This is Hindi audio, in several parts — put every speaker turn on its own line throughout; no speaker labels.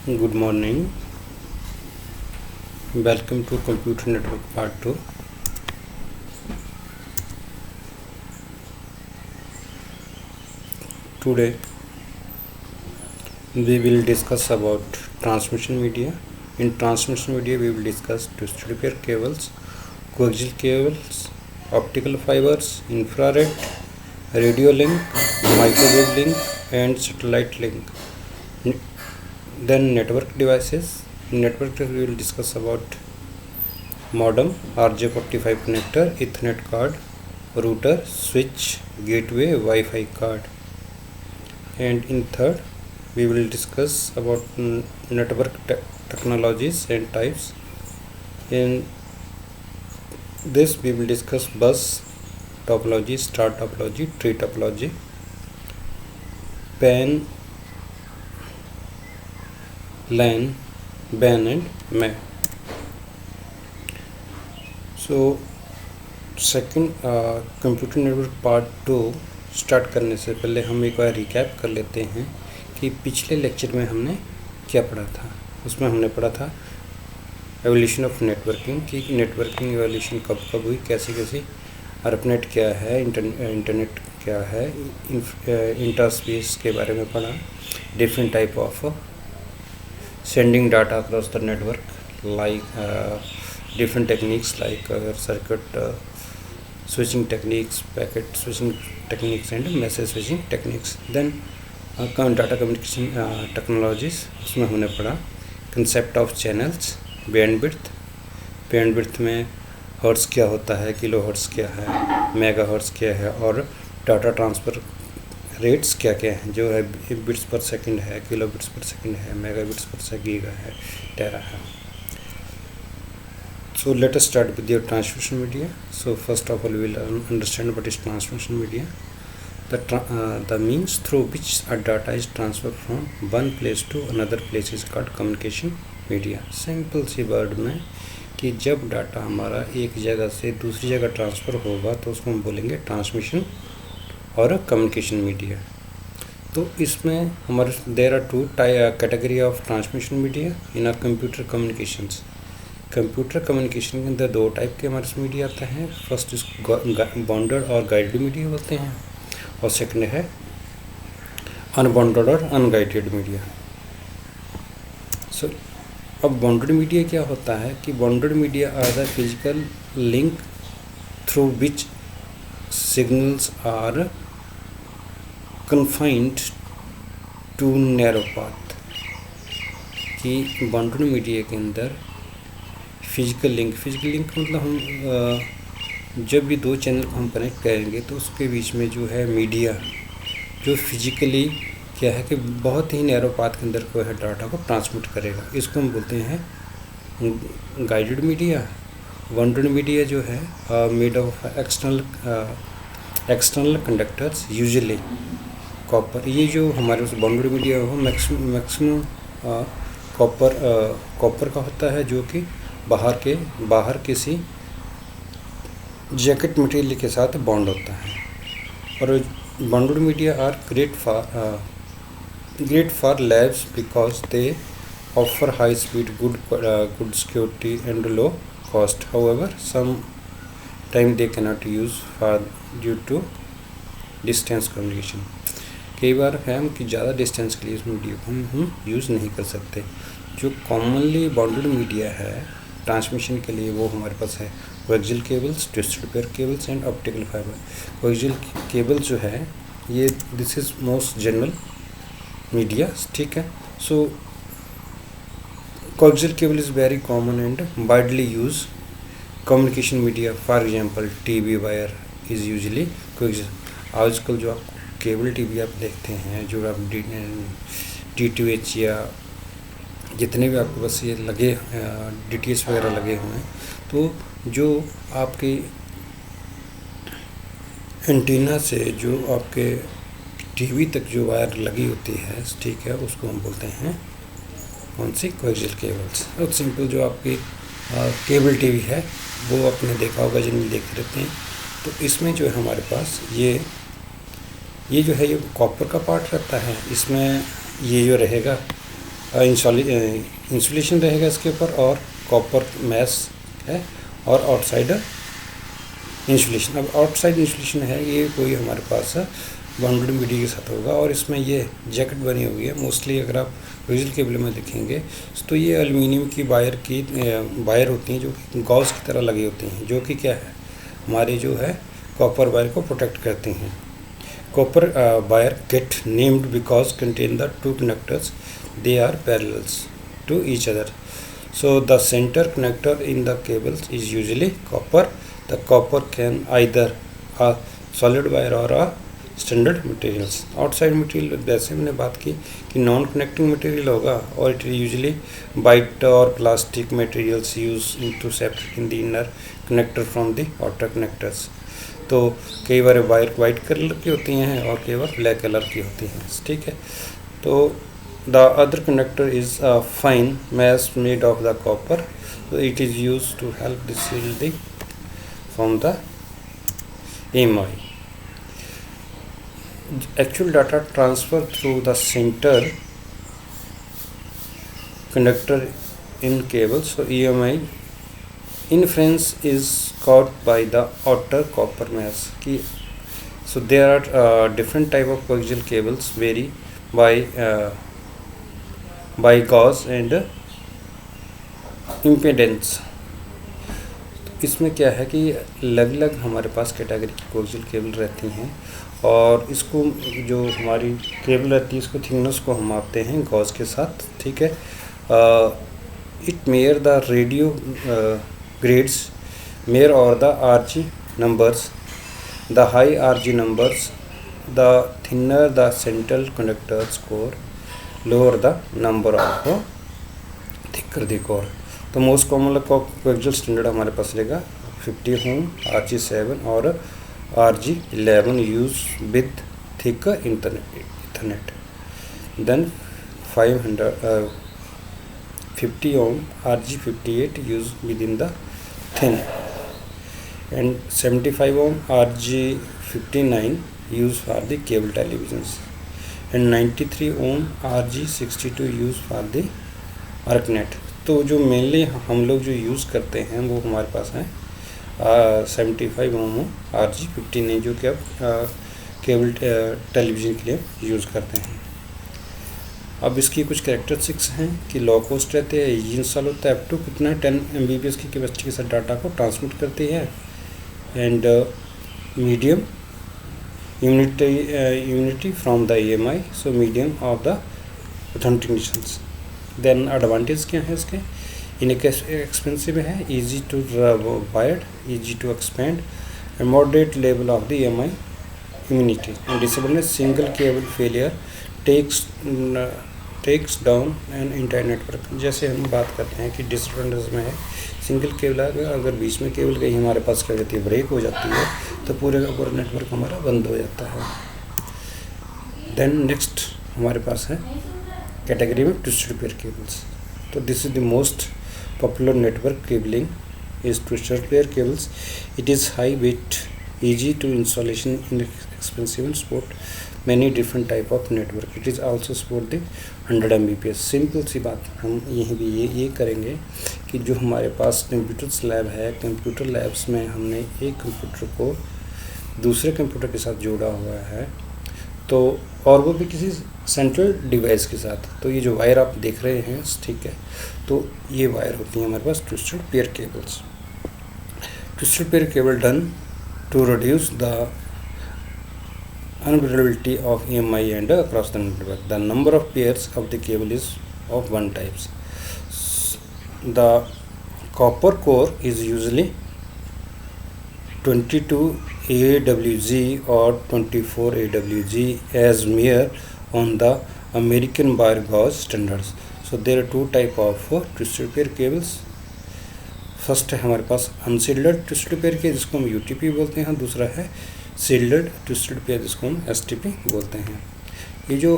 Good morning. Welcome to Computer Network Part 2. Today we will discuss about transmission media. In transmission media we will discuss twisted pair cables, coaxial cables, optical fibers, infrared, radio link, microwave link and satellite link. Then network devices. In network we will discuss about modem, RJ45 connector, Ethernet card, router, switch, gateway, Wi-Fi card. And in third we will discuss about network technologies and types. In this we will discuss bus topology, star topology, tree topology, PAN, LAN, BAN and MAC. So second computer network part 2 start करने से पहले हम एक बार रिकैप कर लेते हैं कि पिछले लेक्चर में हमने क्या पढ़ा था। उसमें हमने पढ़ा था एवोल्यूशन ऑफ नेटवर्किंग कि नेटवर्किंग एवोल्यूशन कब कब हुई, कैसे कैसे ARPANET क्या है, इंटरनेट क्या है, इंटरस्पेस के बारे में पढ़ा, different type of sending data across the network, like different techniques like circuit switching techniques, packet switching techniques and message switching techniques. Then data communication technologies, उसमें हमने पढ़ा concept of channels, bandwidth में हर्ट्स क्या होता है, किलो हर्ट्स क्या है, मेगा हर्ट्स क्या है और डाटा ट्रांसफ़र रेट्स क्या क्या हैं, जो है बिट्स पर सेकंड है, किलो बिट्स पर सेकंड है, मेगा बिट्स पर सेकंड है, टेरा है. So let us start with your transmission media. So first of all we will understand what is transmission media. The means through which a data is transferred from one place to another place is called communication media. Simple सी वर्ड में कि जब डाटा हमारा एक जगह से दूसरी जगह ट्रांसफ़र होगा तो उसको हम बोलेंगे ट्रांसमिशन और कम्युनिकेशन मीडिया. तो इसमें हमारे there are two category of transmission media in are computer communications. Computer communication के अंदर दो टाइप के हमारे मीडिया आते हैं. फर्स्ट इसको बॉन्डेड और गाइडेड मीडिया बोलते हैं और सेकंड है अनबॉन्डेड और अनगाइडेड मीडिया. सो अब बॉन्डेड मीडिया क्या होता है कि bonded media are the physical link through which signals are confined to narrow path. कि बाउंडेड मीडिया के अंदर फिजिकल लिंक मतलब हम जब भी दो चैनल को हम कनेक्ट करेंगे तो उसके बीच में जो है मीडिया जो फिजिकली क्या है कि बहुत ही नैरो पाथ के अंदर को है डाटा को ट्रांसमिट करेगा. इसको हम बोलते हैं गाइडेड मीडिया. बाउंडेड मीडिया जो है made of external conductors usually copper. ये जो हमारे उस बाउंडेड मीडिया हो मैक्सिमम कॉपर का होता है जो कि बाहर किसी जैकेट मटेरियल के साथ बॉन्ड होता है. और bounded media are great for labs because they offer high speed, good security and low cost. However, sometimes they cannot use for due to distance communication. कई बार है हम कि ज़्यादा डिस्टेंस के लिए इस मीडिया को हम यूज़ नहीं कर सकते. जो कॉमनली बाउंडेड मीडिया है ट्रांसमिशन के लिए वो हमारे पास है coaxial cables, twisted pair cables and optical fibre. Coaxial cable जो है ये this is most general media, ठीक है. So coaxial cable is very common and widely use communication media. For example TV wire is usually coaxial. आजकल जो आप केबल टीवी आप देखते हैं, जो आप DTH या जितने भी आपके पास ये लगे DTH वगैरह लगे हुए हैं, तो जो आपके एंटीना से जो आपके टीवी तक जो वायर लगी होती है, ठीक है, उसको हम बोलते हैं कौन सी कोएक्सियल केबल्स. और सिंपल जो आपकी केबल टीवी है वो आपने देखा होगा जिनमें देखते रहते हैं. तो इसमें जो है हमारे पास ये जो है ये कॉपर का पार्ट रहता है. इसमें ये जो रहेगा इंसुलेशन रहेगा इसके ऊपर, और कॉपर मैश है, और आउटसाइड इंसुलेशन। अब आउटसाइड इंसुलेशन है ये कोई हमारे पास बाउंड्री मीडिया के साथ होगा, और इसमें ये जैकेट बनी हुई है। मोस्टली अगर आप डिजिटल केबल में देखेंगे तो ये एल्युमिनियम की वायर होती हैं जो कि गॉज की तरह लगी होती हैं, जो कि क्या है हमारे जो है कॉपर वायर को प्रोटेक्ट करती हैं। Copper wire get named because contain the two conductors, they are parallels to each other. So the center connector in the cables is usually copper. The copper can either a solid wire or a standard materials. Outside material वैसे मैंने बात की कि नॉन कनेक्टिंग मटेरियल होगा, और इट यूजुअली वाइट और plastic materials use to separate in the inner connector from the outer connectors. तो कई बार वायर वाइट कलर की होती हैं और कई बार ब्लैक कलर की होती हैं, ठीक है। तो the other conductor is a fine mesh made of the copper, so it is used to help the shielding from the EMI. Actual data transfer through the center conductor in cable, so EMI inference is caused by the outer copper mesh. So there are different type of coaxial cables vary by gauge and impedance। इसमें क्या है कि अलग अलग हमारे पास कैटेगरी की कोएक्सियल केबल रहती हैं, और इसको जो हमारी केबल रहती है इसको थिकनेस को हम मापते हैं गॉज के साथ, ठीक है। It mayor the radio grades mayor और the RG numbers, the high RG numbers the thinner the central conductors core, lower the number of thicker the core. तो मोस्ट कॉमन कोएक्सियल स्टैंडर्ड हमारे पास रहेगा 50 ओम, RG7 और RG11 use with thick Ethernet. Then 50 ohm RG58 use with in the thin, and 75 ohm RG59 use for the cable televisions, and 93 ohm RG62 use for the ARCNET. तो जो मेनली हम लोग जो यूज़ करते हैं वो हमारे पास हैं 75 ओम RG59, जो कि अब केबल टेलीविज़न के लिए यूज़ करते हैं। अब इसकी कुछ कैरेक्टरिस्टिक्स हैं कि लो कॉस्ट रहते हैं, इजी इंस्टॉल होता है, अप टू कितना 10 MBPS की कैपेसिटी के साथ डाटा को ट्रांसमिट करती है, and medium unity from the EMI, so medium of the authentications. Then advantage क्या है इसके, इनएक्सपेंसिव है, easy to wired, easy to expand, and moderate level of the EMI immunity, and disabled single cable failure takes down an entire network. जैसे हम बात करते हैं कि डिसएडवांटेज में है सिंगल केबल अगर बीच में केबल कहीं हमारे पास क्या कहती है ब्रेक हो जाती है तो पूरे का पूरा नेटवर्क हमारा बंद हो जाता है। देन नेक्स्ट हमारे पास है कैटेगरी में ट्विस्टेड पेयर केबल्स। तो this is the most popular network cabling is twisted pair cables. It is high weight, easy to installation, inexpensive and support many different type of network. It is also support the 100 Mbps. Simple सी बात हम यहीं भी ये करेंगे कि जो हमारे पास कंप्यूटर लैब है, कंप्यूटर लैब्स में हमने एक कंप्यूटर को दूसरे कंप्यूटर के साथ जोड़ा हुआ है, तो और वो भी किसी सेंट्रल डिवाइस के साथ। तो ये जो वायर आप देख रहे हैं, ठीक है, तो ये वायर होती हैं हमारे पास twisted pair cables. Twisted pair cable done to reduce the unavailability of EMI and across the network. The number of pairs of the cable is of one types. The copper core is usually 22 AWG or 24 AWG as mere on the American wire gauge standards. So there are two type of twisted pair cables. First है हमारे पास अनसील्डेड ट्विस्टेड पेयर के जिसको हम UTP बोलते हैं, दूसरा है सील्डेड ट्विस्टेड पेयर जिसको हम STP बोलते हैं। ये जो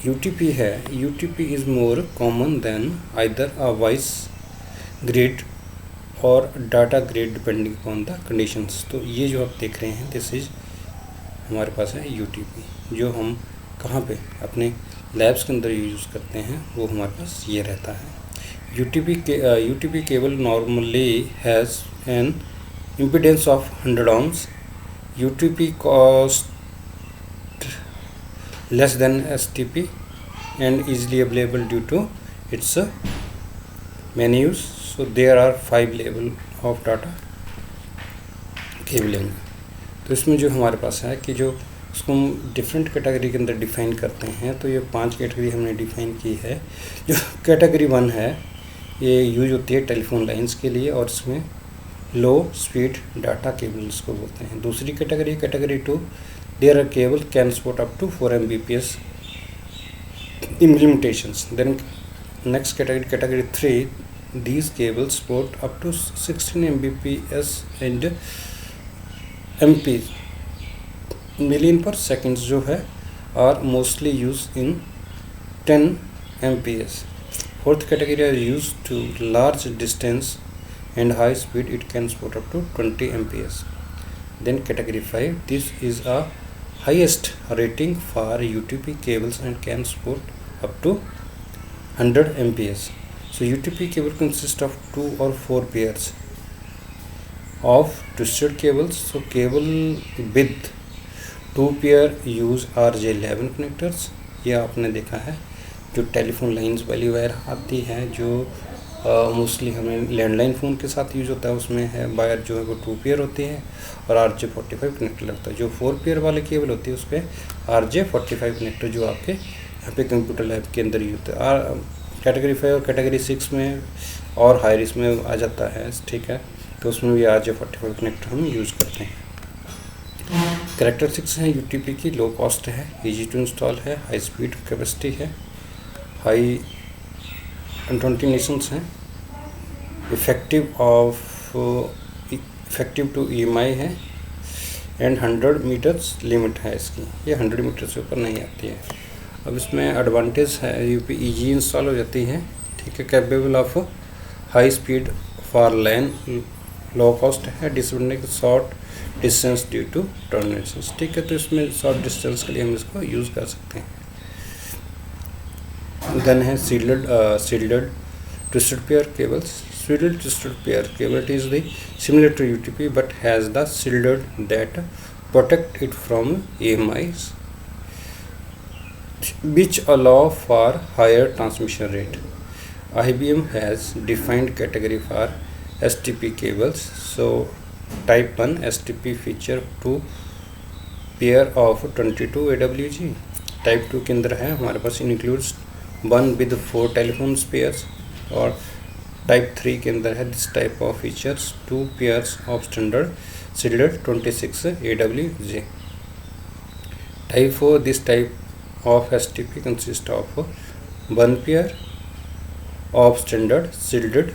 UTP है, UTP is more common than either a voice grade or data grade depending upon the conditions. तो ये जो आप देख रहे हैं दिस इज हमारे पास है UTP, जो हम कहाँ पे अपने लैब्स के अंदर यूज़ करते हैं वो हमारे पास ये रहता है। UTP cable normally has an impedance of 100 ohms. UTP cost less than STP and easily available due to its many use. So there are 5 level of data cabling. तो इसमें जो हमारे पास है कि जो उसको हम डिफरेंट कैटेगरी के अंदर डिफ़ाइन करते हैं, तो ये 5 कैटेगरी हमने डिफ़ाइन की है। जो कैटेगरी 1 है ये यूज होती है टेलीफोन लाइंस के लिए और इसमें लो स्पीड डाटा केबल्स को बोलते हैं। दूसरी category 2, there are cable can support up to 4 Mbps implementations. Then next category 3, these cables support up to 16 Mbps and MP million per seconds जो है are mostly used in 10 Mbps. Fourth category are used to large distance and high speed, it can support up to 20 Mbps. Then category 5, this is a highest rating for UTP cables and can support up to 100 Mbps. So UTP cable consists of 2 or 4 pairs of twisted cables. So cable with 2 pair use RJ11 connectors. ये आपने देखा है जो टेलीफोन लाइंस वाली वायर आती है जो मोस्टली हमें लैंडलाइन फ़ोन के साथ यूज होता है, उसमें है वायर जो है वो 2 पेयर होती है और RJ45 कनेक्टर लगता है। जो 4 पेयर वाले केबल होती है उस पर RJ45 कनेक्टर जो आपके यहाँ पे कंप्यूटर लैब के अंदर यूज होता है। कैटेगरी 5 और कैटेगरी 6 में और हाई रिस्क में आ जाता है, ठीक है, तो उसमें भी RJ45 कनेक्टर हम यूज़ करते हैं। कैरेक्टर 6 है UTP की, लो कॉस्ट है, ईजी टू इंस्टॉल है, हाई स्पीड कैपेसिटी है, हाई कंटिन्यूशंस हैं, इफेक्टिव टू EMI है एंड 100 मीटर्स लिमिट है इसकी, ये 100 मीटर से ऊपर नहीं आती है। अब इसमें एडवांटेज है यूपी ईजी इंस्टॉल हो जाती है, ठीक है, capable of high speed for LAN, low cost है, disadvantage short distance due to terminations, ठीक है, तो इसमें शॉर्ट डिस्टेंस के लिए हम इसको यूज़ कर सकते हैं। देन है shielded twisted pair cables. Shielded twisted pair cable is the similar to UTP but has the shielded that protect it from EMIs which allow for higher transmission rate. IBM has defined category for STP cables. So type 1 STP feature 2 pair of 22 AWG. Type 2 के अंदर है हमारे पास इंक्लूड्स 1 with 4 टेलीफोन पेयर्स, और टाइप 3 के अंदर है this type of features 2 pairs of standard shielded 26 AWG. Type 4, this type of STP consist of 1 pair of standard shielded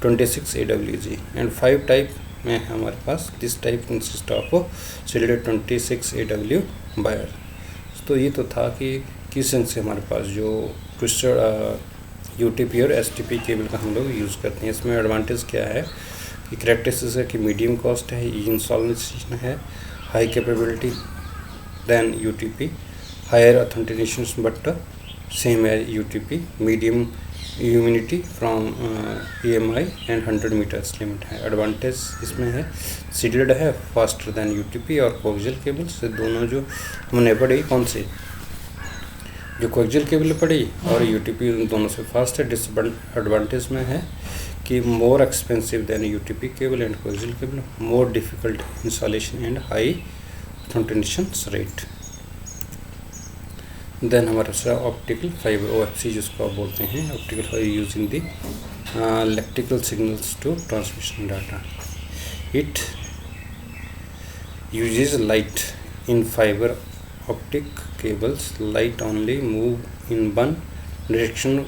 26 AWG and 5 type में है हमारे पास this type consist of shielded 26 AW wire. तो ये तो था कि किस सेंस से हमारे पास जो ट्विस्टेड UTP और STP केबल का हम लोग यूज़ करते हैं। इसमें एडवांटेज क्या है कि कैरेक्टरिस्टिक्स है कि मीडियम कॉस्ट है, इंस्टॉलेशन है, high capability than UTP, higher authentication but same as UTP, medium immunity from EMI and 100 metres limit है। एडवांटेज इसमें है शील्डेड है, फास्टर देन UTP और कोएक्सियल केबल से दोनों जो हमने पढ़ी, कौन से जो कोएक्सियल केबल पढ़ी और UTP दोनों से फास्ट है। डिसएडवांटेज में है कि more expensive than UTP cable and coaxial cable, more difficult installation and high authentication rate. Then हमारे पास ऑप्टिकल फाइबर OFC जिसको आप बोलते हैं, optical fibre using the electrical signals to transmission data. It uses light in fibre optic cables. Light only move in one direction.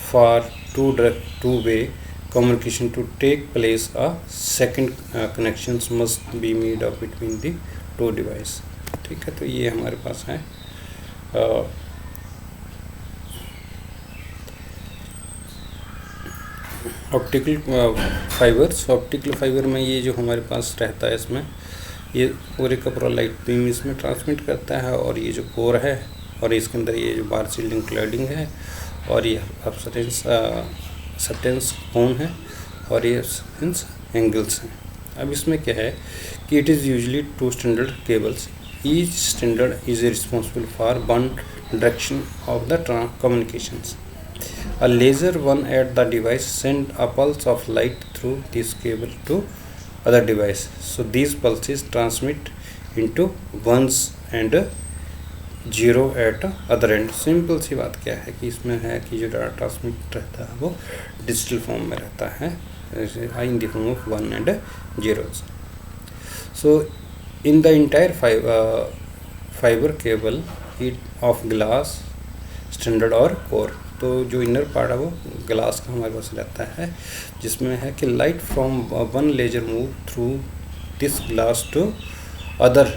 For two-way communication to take place, a second connections must be made up between the two device, ठीक है। तो ये हमारे पास है ऑप्टिकल फाइबर्स। ऑप्टिकल फाइबर में ये जो हमारे पास रहता है इसमें ये पूरे का पूरा लाइट बीम इसमें ट्रांसमिट करता है, और ये जो कोर है और इसके अंदर ये जो बार शील्डिंग क्लैडिंग है और ये सबटेंस कोन है और ये सबटेंस एंगल्स हैं। अब इसमें क्या है कि it is usually 2 standard cables, each standard is responsible for one direction of the communications. A laser one at the device send a pulse of light through this cable to other device. So these pulses transmit into ones and zero at other end. Simple सी बात क्या है कि इसमें है कि जो डाटा ट्रांसमिट रहता है वो डिजिटल फॉर्म में रहता है in the form of 1 and 0s. So in the entire fiber cable it of glass standard और कोर, तो जो इनर पार्ट है वो ग्लास का हमारे पास रहता है, जिसमें है कि light from one laser move through this glass to other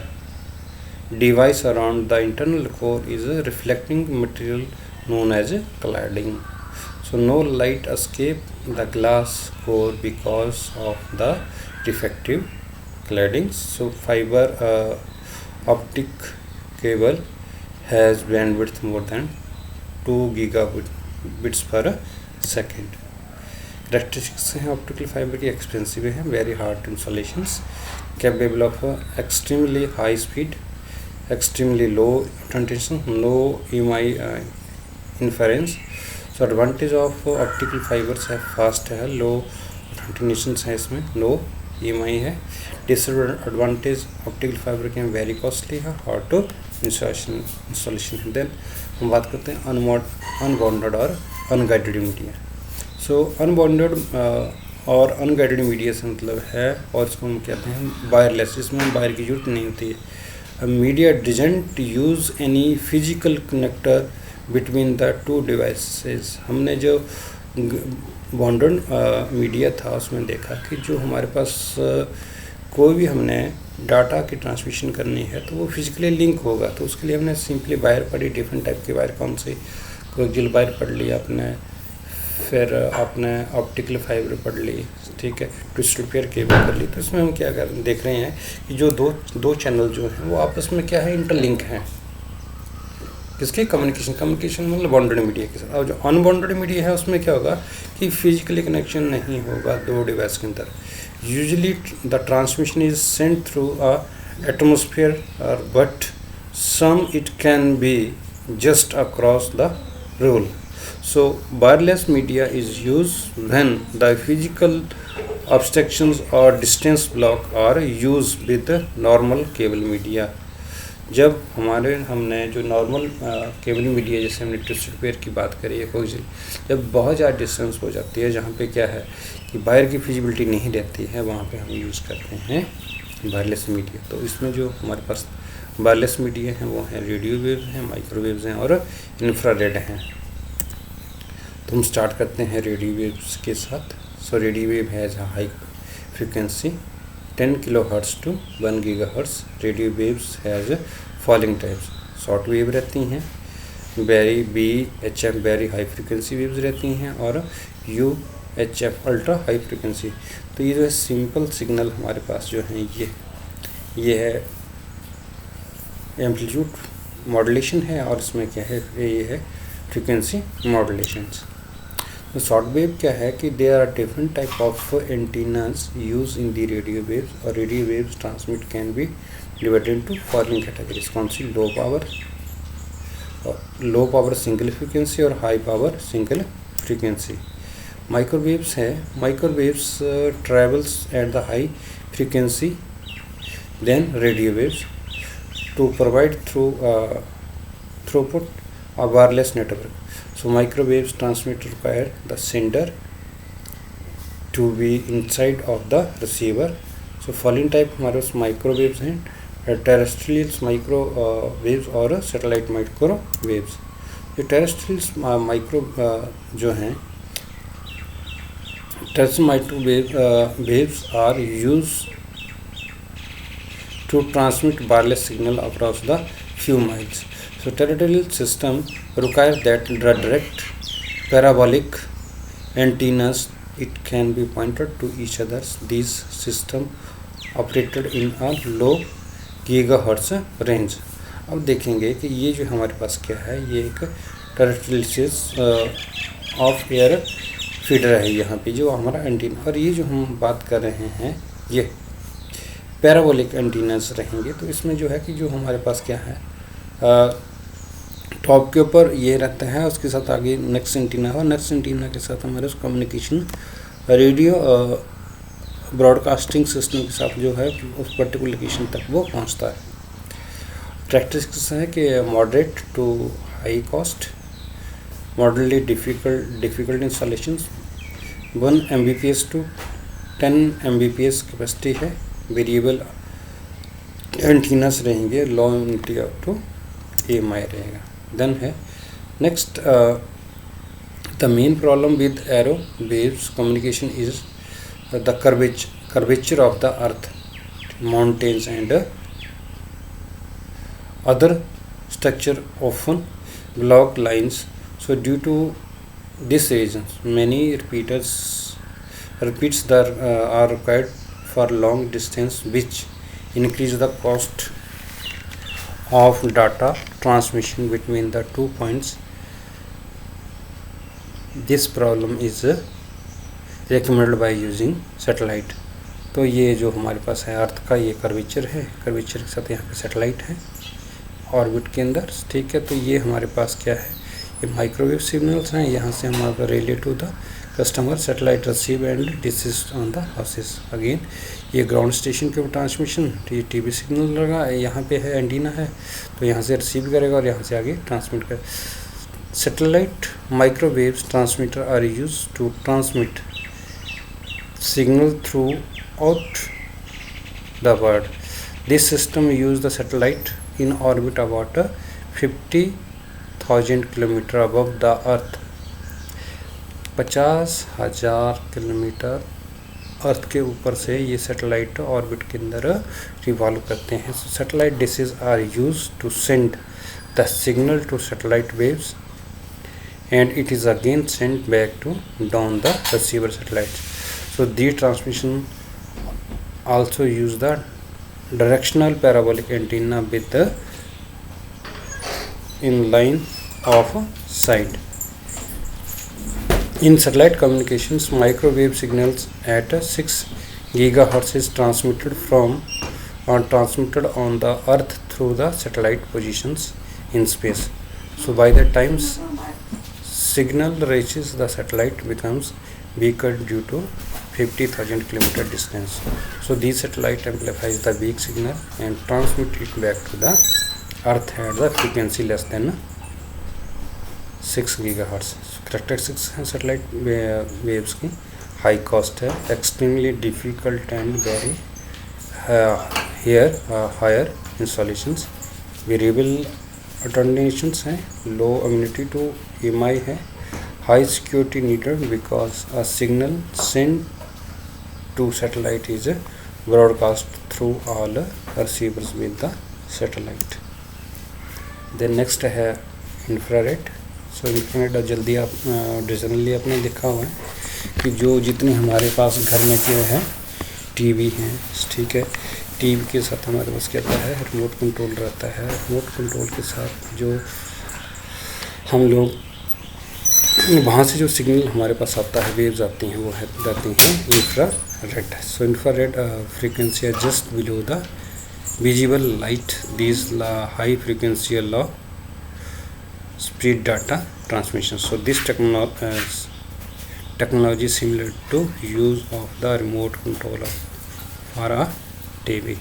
device around the internal core is reflecting material known as cladding. So no light escape the glass core because of the defective cladding. So fiber optic cable has bandwidth more than 2 gigabits per second. Characteristics हैं ऑप्टिकल फाइबर की, एक्सपेंसिव है, very hard installations, capable of extremely high speed, extremely low tension, no EMI inference. So advantage of optical fibres है फास्ट है, लो टेंशंस है, इसमें नो EMI है. डिसएडवांटेज ऑप्टिकल फाइबर के वेरी कॉस्टली है, हार्ड टू इंस्टॉलेशन है. देन हम बात करते हैं अनबाउंडेड और अनगाइडेड मीडिया. सो अनबाउंडेड और अनगाइडेड मीडिया से मतलब है, और इसको हम कहते हैं वायरलेस, जिसमें वायर की जरूरत नहीं होती है. Media doesn't use any physical connector between the two devices. हमने जो बाउंडेड मीडिया था उसमें देखा कि जो हमारे पास कोई भी हमने डाटा की ट्रांसमिशन करनी है तो वो फिजिकली लिंक होगा, तो उसके लिए हमने सिंपली वायर पढ़ी, डिफरेंट टाइप के वायर, कौन सी कोएक्सियल वायर पढ़ ली आपने, फिर आपने ऑप्टिकल फाइबर पढ़ ली, ठीक है, ट्विस्टेड पेयर केबल कर ली. तो इसमें हम क्या देख रहे हैं कि जो दो चैनल जो हैं वो आपस में क्या है, इंटरलिंक हैं. किसके? कम्युनिकेशन मतलब बाउंडेड मीडिया के साथ. और जो अनबाउंडेड मीडिया है उसमें क्या होगा कि फिजिकली कनेक्शन नहीं होगा दो डिवाइस के अंदर. Usually the transmission is sent through a atmosphere, but some it can be just across the rule. So wireless media is use when the physical obstructions or distance block are used with normal cable media. जब हमने जो नॉर्मल केबल मीडिया, जैसे हमने ट्विस्टेड पेयर की बात करी है, कोएक्सियल, जब बहुत ज़्यादा डिस्टेंस हो जाती है, जहाँ पे क्या है कि वायर की फिजिबिलिटी नहीं रहती है, वहाँ पे हम यूज़ करते हैं वायरलेस मीडिया. तो इसमें जो हमारे पास वायरलेस मीडिया हैं वो हैं रेडियो वेव्स हैं, माइक्रोवेव्स हैं और इंफ्रारेड हैं. तो हम स्टार्ट करते हैं रेडियो वेव्स के साथ. So radio wave has high frequency 10 kHz to 1 GHz. Radio waves has following types. Short wave रहती हैं, VHF very high frequency waves रहती हैं, और UHF अल्ट्रा हाई फ्रीक्वेंसी. तो ये जो है सिंपल सिग्नल हमारे पास जो हैं ये है एम्पलीट्यूड मॉड्यूलेशन है, और इसमें क्या है, ये है फ्रीक्वेंसी मॉड्यूलेशंस. तो शॉर्ट वेव क्या है कि there are different type of antennas use in the radio waves, और radio waves transmit can be divided into following categories. कौन सी? लो पावर सिंगल फ्रीक्वेंसी और high power single frequency. Microwaves है, microwaves travels at the high frequency than radio waves to provide throughput a wireless network. So microwaves transmit require the sender to be inside of the receiver. So following type हमारे पास माइक्रोवेव्स हैं, टेरेस्ट्रियल्स माइक्रोवेव्स और सैटेलाइट माइक्रोवेव्स. जो टेरेस्ट्रियल्स माइक्रो जो हैं, terrestrial microwaves are use to transmit wireless signal across the few miles. So terrestrial system requires that the direct parabolic antennas it can be pointed to each other. These system operated in a low gigahertz range. अब देखेंगे कि ये जो हमारे पास क्या है, ये एक कैरेक्टरिस्टिक्स ऑफ एयर फीडर है यहाँ पे जो हमारा एंटीना। और ये जो हम बात कर रहे हैं ये पैराबोलिक एंटीनास रहेंगे। तो इसमें जो है कि जो हमारे पास क्या है, टॉप के ऊपर ये रहता है, उसके साथ आगे नेक्स्ट एंटीना है और नेक्स्ट एंटीना के साथ हमारे कम्युनिकेशन रेडियो ब्रॉडकास्टिंग सिस्टम के साथ जो है उस पर्टिकुलर लोकेशन तक वो पहुंचता है। कैरेक्टरिस्टिक्स है कि moderate to high cost, moderately difficult installations, 1 Mbps to 10 Mbps capacity है, वेरिएबल एंटीनास रहेंगे, low immunity up to AMI रहेगा। देन है next, the main problem with aero waves communication is the curvature of the earth, mountains and other structure often block lines. So due to this reason many repeats that are required for long distance, which increase the cost of data transmission between the 2 points. This problem is recommended by using satellite. तो ये जो हमारे पास है अर्थ का ये कर्वेचर है, कर्वेचर के साथ यहाँ पे सैटेलाइट है ऑर्बिट के अंदर, ठीक है। तो ये हमारे पास क्या है, ये माइक्रोवेव सिग्नल्स हैं, यहाँ से हमारा relay to the customer, satellite receive and desist on the houses. Again ये ग्राउंड स्टेशन के ऊपर ट्रांसमिशन, तो ये टीवी सिग्नल लगा यहाँ पे है, एंटीना है, तो यहाँ से रिसीव करेगा और यहाँ से आगे ट्रांसमिट कर। Satellite microwaves transmitter are use to transmit signal throughout the world. This system use the satellite in orbit about 50,000 kilometre above the earth. 50,000 kilometre earth के ऊपर से ये सैटेलाइट ऑर्बिट के अंदर रिवॉल्व करते हैं। So satellite dishes are used to send the signal to satellite waves and it is again sent back to down the receiver satellite. So these transmission also use the directional parabolic antenna with the in line of sight. In satellite communications, microwave signals at 6 GHz is transmitted on the earth through the satellite positions in space. So by the time signal reaches the satellite becomes weaker due to 50,000 kilometer distance. So this satellite amplifies the weak signal and transmit it back to the earth at the frequency less than 6 GHz. So characteristics है satellite waves की, high cost है, extremely difficult and very higher installations, variable attenuations है, low amenity to AMI है, high security needed because a signal sent to satellite is broadcast through all receivers with the satellite. Then next है infrared. So infrared जल्दी आप डिजनली आपने देखा हुआ है कि जो जितने हमारे पास घर में क्या है, टीवी हैं, ठीक है, टीवी के साथ हमारे पास क्या रहता है, रिमोट कंट्रोल रहता है। रिमोट कंट्रोल के साथ जो हम लोग वहाँ से जो सिग्नल हमारे पास आता है, वेव्स आती हैं, वो है जाती हैं इंफ्रारेड। सो इंफ्रारेड फ्रीक्वेंसी है just below the visible light, this high frequency allow speed data transmission. So this technology is similar to use of the remote control for a TV.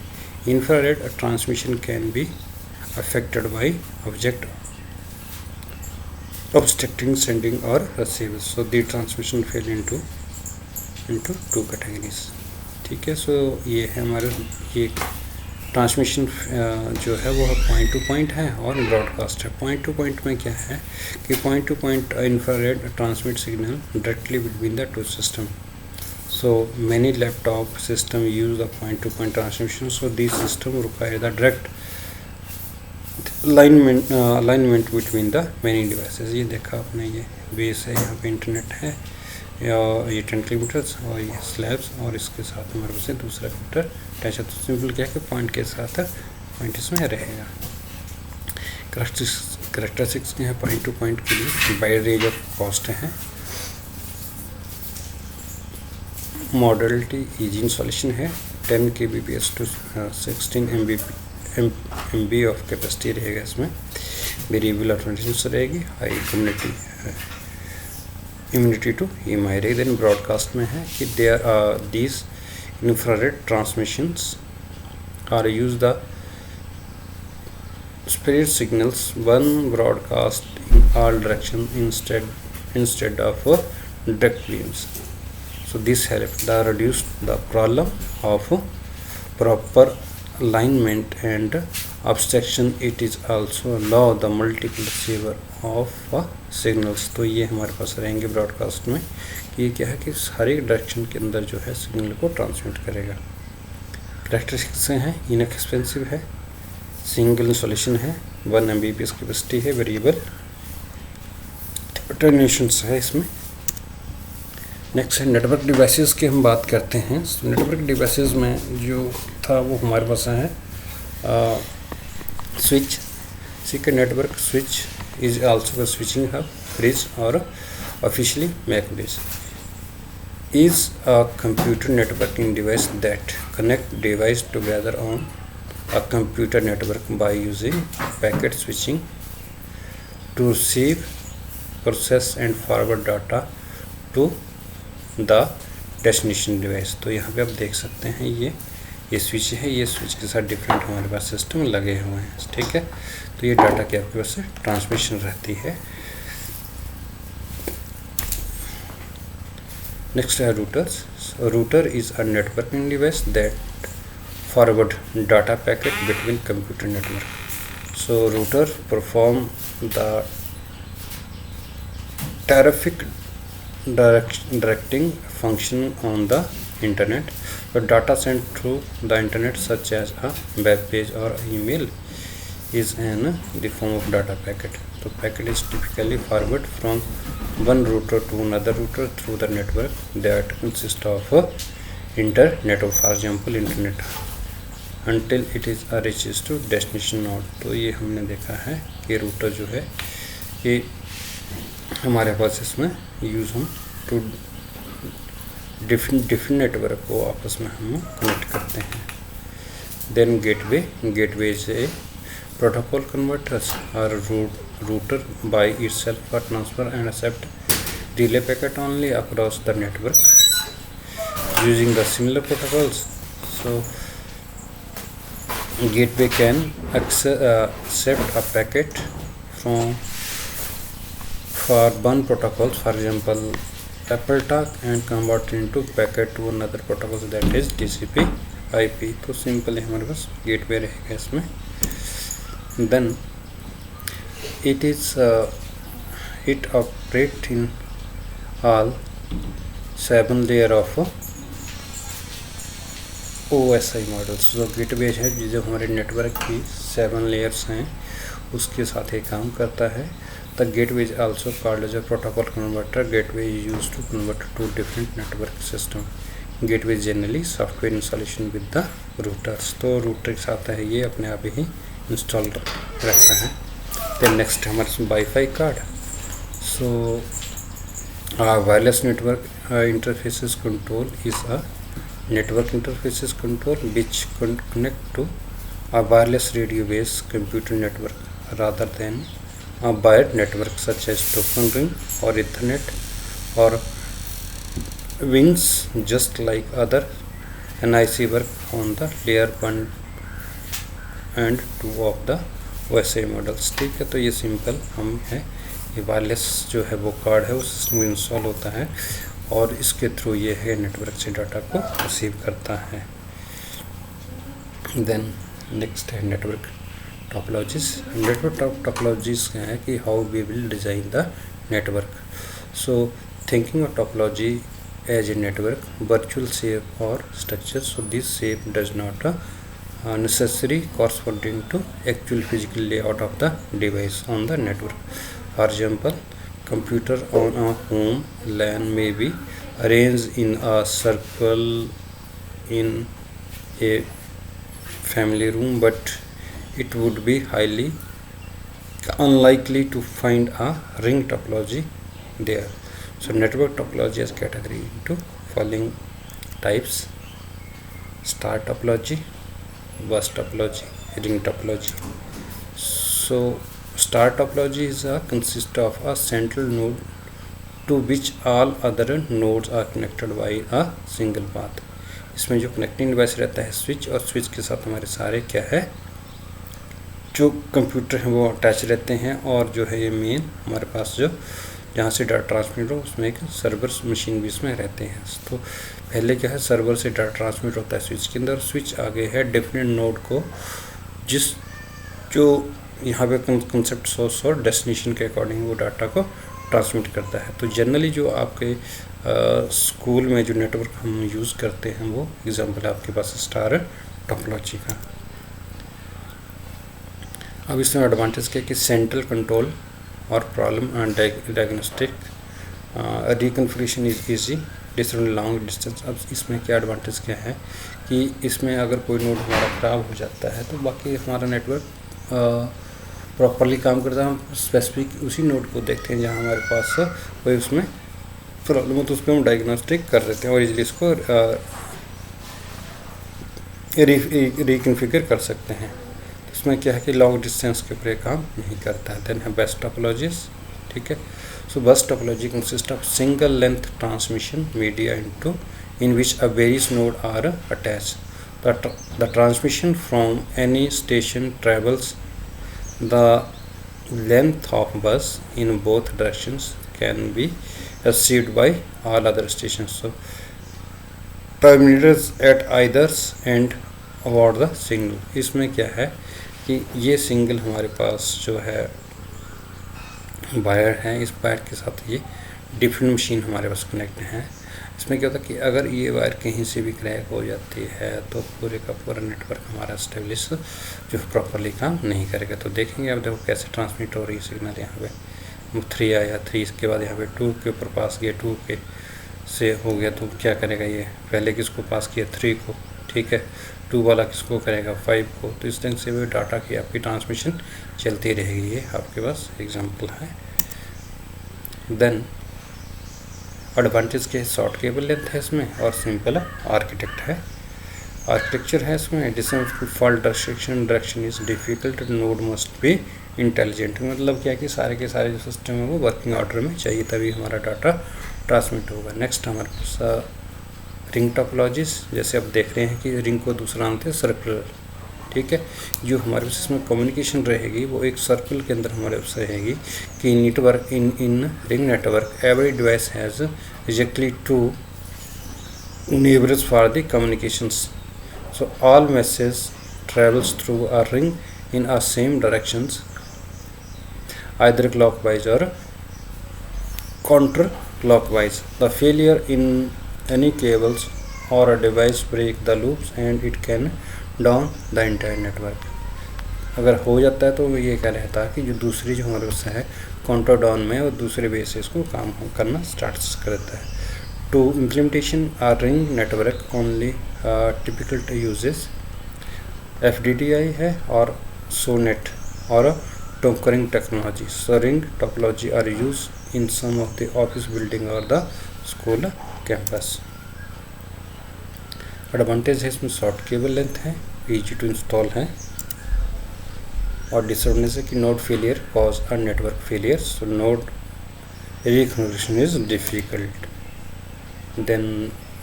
Infrared transmission can be affected by object obstructing sending or receiving. So the transmission fell into two categories. ठीक है. सो ये है हमारे ये ट्रांसमिशन जो है वो पॉइंट टू पॉइंट है और ब्रॉडकास्ट है. पॉइंट टू पॉइंट में क्या है कि point two point infrared transmit signal directly between the two system. So many laptop system use the point-to-point transmission. So these system require the direct alignment between the many devices. ये देखा आपने, ये बेस है, यहाँ पे इंटरनेट है, ये 10 किलोमीटर्स और ये स्लैब्स और इसके साथ हमारे पास दूसरा कंप्यूटर अटैच है. तो सिंपल क्या है कि पॉइंट के साथ पॉइंट इसमें रहेगा. करेक्टरिस्टिक्स के हैं पॉइंट टू पॉइंट के लिए वाइड रेंज ऑफ कॉस्ट है। मॉडलिटी इजी इंस्टॉलेशन है, 10 kbps to 16 MB of capacity रहेगा इसमें। वेरिएबल ऑटोमेटिक्स रहेगी, हाई इम्यूनिटी टू EMI रहेगी। देन ब्रॉडकास्ट में है कि there are these infrared transmissions are use the spirit signals one broadcast in all directions instead of direct beams. So this helps the reduce the problem of proper alignment and abstraction. It is also allow the multiple receiver of signals. तो ये हमारे पास रहेंगे ब्रॉडकास्ट में। ये क्या है कि हर एक डायरेक्शन के अंदर जो है सिग्नल को ट्रांसमिट करेगा। करेक्टरिस्टिक्स हैं, इनएक्सपेंसिव है, सिंगल इंस्टॉलेशन है, 1 Mbps कैपेसिटी है, वेरिएबल अटेन्यूएशंस है इसमें। नेक्स्ट है नेटवर्क डिवाइसेस की हम बात करते हैं। नेटवर्क डिवाइसेस में जो था वो हमारे पास है स्विच। ठीक है, network switch is also switching hub, bridge or officially MAC bridge is a computer networking device that connect device together on a computer network by using packet switching to receive, process and forward data to the destination device। तो यहाँ पे आप देख सकते हैं ये स्विच है, ये स्विच के साथ डिफरेंट हमारे पास सिस्टम लगे हुए हैं। ठीक है, तो ये डाटा की आपके पास ट्रांसमिशन रहती है। Next है routers. So router is a networking device that forward data packet between computer network. So router perform the traffic directing function on the internet. The data sent through the internet such as a web page or email is in the form of data packet. So packet is typically forward from one router to another router through the network that consists of internet, for example internet, until it is reaches to destination node। तो ये हमने देखा है कि रूटर जो है ये हमारे पास इसमें यूज़ हम टू डिफरेंट नेटवर्क को आपस में हम कनेक्ट करते हैं। Then gateway is a protocol converters or router by itself for transfer and accept relay packet only across the network using the similar protocols. So gateway can accept a packet from for one protocols, for example AppleTalk, and convert into packet to another protocol that is TCP IP। तो सिंपल है हमारे पास गेटवे रहेगा इसमें। Then it operates in all 7 layer of OSI models। जो गेटवे है जो हमारे नेटवर्क की 7 layers हैं उसके साथ ही काम करता है। The gateway is also called as a protocol converter. Gateway is used to convert to different network system. Gateway generally software installation with the routers। तो रूटर के साथ है ये अपने आप ही इंस्टॉल रहता है। देन नेक्स्ट हमारे wifi card. So wireless network interfaces control is a network interfaces control which connect to a wireless radio based computer network rather than a wired network such as token ring or Ethernet or WINS, just like other NIC work on the layer 1 and 2 of the OSI models। ठीक है, तो ये सिंपल हम है, ये वायरलेस जो है वो कार्ड है वो सिस्टम में इंस्टॉल होता है और इसके थ्रू ये है नेटवर्क से डाटा को रिसीव करता है। देन नेक्स्ट है नेटवर्क टोपोलॉजीज। नेटवर्क टोपोलॉजीज क्या है कि how we will design the network. So thinking of topology as a network virtual shape or structure. So this shape does not necessary corresponding to actual physical layout of the device on the network। For example, computer on a home LAN may be arranged in a circle in a family room, but it would be highly unlikely to find a ring topology there. So network topology is categorized into following types: star topology, bus topology, ring topology. So star topology is consists of a central node to which all other nodes are connected by a single path. इसमें जो कनेक्टिंग डिवाइस रहता है स्विच, और स्विच के साथ हमारे सारे क्या है जो कंप्यूटर हैं वो अटैच रहते हैं, और जो है ये मेन हमारे पास जो जहाँ से डाटा ट्रांसमिट हो उसमें एक सर्वर मशीन भी इसमें रहते हैं। तो पहले क्या है सर्वर से डाटा ट्रांसमिट होता है स्विच के अंदर, स्विच आगे है डिफरेंट नोड को जिस जो यहाँ पे कंसेप्ट सोर्स और डेस्टिनेशन के अकॉर्डिंग वो डाटा को ट्रांसमिट करता है। तो जनरली जो आपके स्कूल में जो नेटवर्क हम यूज़ करते हैं वो एग्जांपल आपके पास स्टार टोपोलॉजी का। अब इसमें एडवांटेज क्या है कि सेंट्रल कंट्रोल और problem and diagnostic, reconfiguration is easy, distance long distance. अब इसमें क्या एडवांटेज क्या है कि इसमें अगर कोई नोड हमारा ख़राब हो जाता है तो बाकी हमारा नेटवर्क प्रॉपरली काम करता है। हम स्पेसिफिक उसी नोड को देखते हैं जहाँ हमारे पास कोई उसमें प्रॉब्लम हो तो उस पर हम डायग्नोस्टिक कर देते हैं और इजीली इसको रिकन्फिगर कर सकते हैं। इसमें क्या है कि लॉन्ग डिस्टेंस के ऊपर काम नहीं करता है। देन है बस टोपोलॉजीज, ठीक है। So bus topology consist of single length transmission media into in which a various node are attach. The transmission from any station travels the length of bus in both directions can be received by all other stations. So terminators at either end award the signal. इसमें क्या है कि ये सिंगल हमारे पास जो है वायर है, इस वायर के साथ ये डिफरेंट मशीन हमारे पास कनेक्ट हैं। इसमें क्या होता है कि अगर ये वायर कहीं से भी क्रैक हो जाती है तो पूरे का पूरा नेटवर्क हमारा स्टेब्लिश जो प्रॉपरली काम नहीं करेगा। तो देखेंगे अब देखो कैसे ट्रांसमिट हो रही है सिग्नल। यहाँ पे 3 आया, 3 के बाद यहाँ पे 2 के ऊपर पास किया, 2 के से हो गया तो क्या करेगा ये पहले किसको पास किया 3 को, ठीक है। 2 वाला किसको करेगा 5 को। तो इस ढंग से वो डाटा की आपकी ट्रांसमिशन चलती रहेगी। ये आपके पास एग्जांपल है। देन एडवांटेज के शॉर्ट केबल लेंथ है इसमें और सिंपल आर्किटेक्चर है इसमें। Distance fault direction is difficult, node must be intelligent. मतलब क्या कि सारे के सारे जो सिस्टम है वो वर्किंग ऑर्डर में चाहिए तभी हमारा डाटा ट्रांसमिट होगा। नेक्स्ट हमारे पास रिंग टोपोलॉजीज, जैसे आप देख रहे हैं कि रिंग को दूसरा नाम है सर्कुलर, ठीक है। जो हमारे पास इसमें कम्युनिकेशन रहेगी वो एक सर्कल के अंदर हमारे पास रहेगी कि network in ring network every device has exactly 2 neighbors for the communications. So all messages travels through a ring in a same directions, either clockwise or counterclockwise. The failure in any cables or a device break the loops and it can down the entire network. अगर हो जाता है तो ये क्या रहता है कि जो दूसरी जो हमारे पास है काउंटर डाउन में और दूसरे बेसिस को काम करना स्टार्ट कर देता है। To implementation a ring network only typical uses FDDI है और SONET और tokering technology. So ring topology are used in some of the office building or the school campus. Advantage है इसमें शॉर्ट केबल लेंथ है, इजी टू इंस्टॉल है, और डिसएडवांटेज है कि node failure cause a network failure, so node reconfiguration is difficult. Then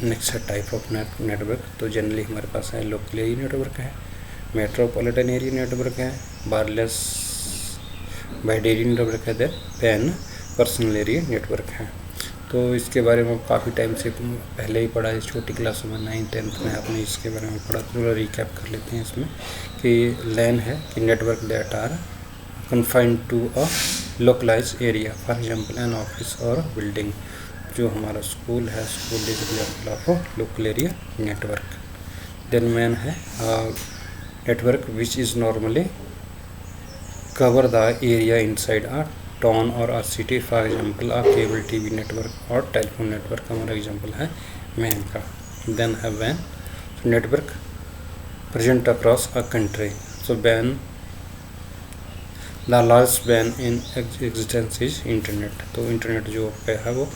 next है टाइप ऑफ नेटवर्क। तो जनरली हमारे पास है लोकल एरिया नेटवर्क है, मेट्रोपॉलिटन एरिया नेटवर्क है, वायरलेस वाइड एरिया नेटवर्क है, then PAN personal area network है। तो इसके बारे में काफ़ी टाइम से पहले ही पढ़ा है, छोटी क्लास में 9th 10th में आपने इसके बारे में पढ़ा। थोड़ा रिकैप कर लेते हैं इसमें कि लैन है कि network that are confined to a localised area, for example an office और बिल्डिंग। जो हमारा स्कूल है, school is example of local area network. Then MAN है network which is normally cover the area inside a town और a city, for example a cable TV network और टेलीफोन नेटवर्क हमारा एग्जांपल है मैन का। देन है वैन, network present across a country. So वैन the large ban in existence is internet. तो इंटरनेट जो है वो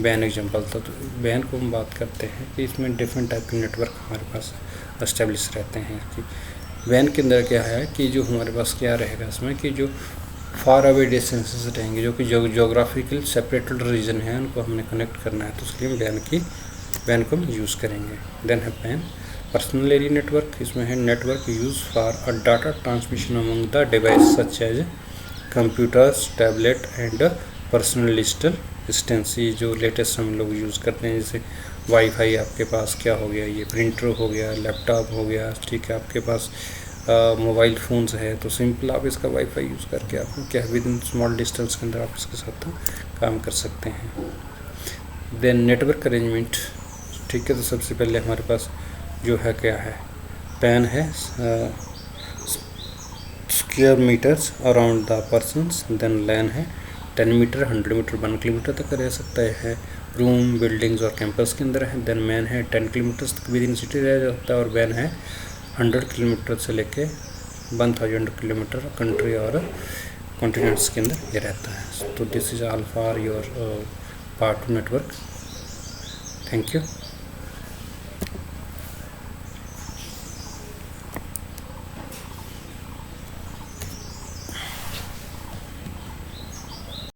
बैन एग्जांपल था। तो बैन को हम बात करते हैं कि इसमें डिफरेंट टाइप के नेटवर्क हमारे पास एस्टेब्लिश रहते हैं। कि बैन के अंदर क्या है कि जो हमारे पास क्या रहेगा इसमें कि जो फार अवे डिस्टेंसेस रहेंगे, जो कि जोग्राफिकल सेपरेटेड रीजन है, उनको हमने कनेक्ट करना है, तो उसके लिए बैन को हम यूज़ करेंगे। देन है बैन पर्सनल एरिया नेटवर्क। इसमें है network use for a data transmission among the device such as computers, tablet and personal digital distance. ये जो लेटेस्ट हम लोग यूज़ करते हैं, जैसे वाईफाई आपके पास क्या हो गया, ये प्रिंटर हो गया, लैपटॉप हो गया, ठीक है, आपके पास मोबाइल फ़ोन्स है, तो सिंपल आप इसका वाईफाई यूज़ करके आप क्या विद इन स्मॉल डिस्टेंस के अंदर आप इसके साथ काम कर सकते हैं। देन नेटवर्क अरेंजमेंट, ठीक है। तो सबसे पहले हमारे पास जो है क्या है, पैन है square metres around the persons. Then LAN है 10 मीटर, 100 मीटर, 1 किलोमीटर तक रह सकता है, रूम, बिल्डिंग्स और कैंपस के अंदर है। देन मैन है 10 किलोमीटर तक विद इन सिटी रह सकता है, और वैन है 100 किलोमीटर से लेके 1000 किलोमीटर कंट्री और कॉन्टिनेंट्स के अंदर ये रहता है। तो this is all for your part 2 network. Thank you.